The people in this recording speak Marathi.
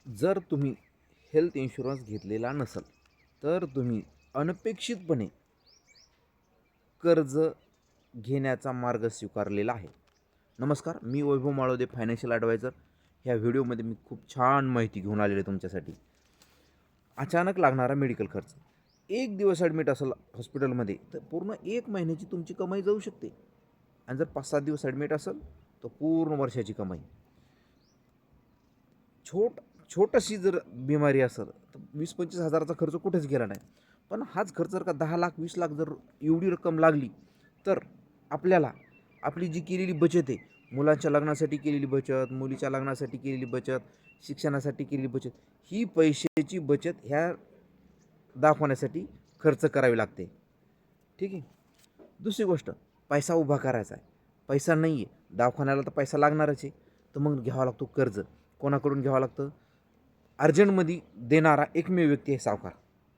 जर तुम्ही हेल्थ इन्शुरन्स घेतलेला नसेल तर तुम्ही अनपेक्षितपणे कर्ज घेण्याचा मार्ग स्वीकारलेला आहे. नमस्कार, मी वैभव माळोदे, फायनान्शियल ॲडवायझर. ह्या व्हिडिओमध्ये मी खूप छान माहिती घेऊन आलेलो आहे तुमच्यासाठी. अचानक लागणारा मेडिकल खर्च. एक दिवस ॲडमिट असेल हॉस्पिटलमध्ये तर पूर्ण 1 महिन्याची तुमची कमाई जाऊ शकते. आणि जर 5-7 दिवस ॲडमिट असेल तर पूर्ण वर्षाची कमाई. छोटीशी जर बिमारी असेल तर 20-25 हजाराचा खर्च कुठेच गेला नाही. पण हाच खर्च जर का 10 लाख 20 लाख जर एवढी रक्कम लागली तर आपल्याला आपली जी केलेली बचत आहे, मुलांच्या लग्नासाठी केलेली बचत, मुलीच्या लग्नासाठी केलेली बचत, शिक्षणासाठी केलेली बचत, ही पैशाची बचत ह्या दाखवण्यासाठी खर्च करावी लागते. ठीक आहे. दुसरी गोष्ट, पैसा उभा करायचा आहे. पैसा नाही आहे, दवाखान्याला तर पैसा लागणारच आहे. तर मग घ्यावा लागतो कर्ज. कोणाकडून घ्यावं लागतं? अर्जंटमध्ये देणारा एकमेव व्यक्ती आहे सावकार.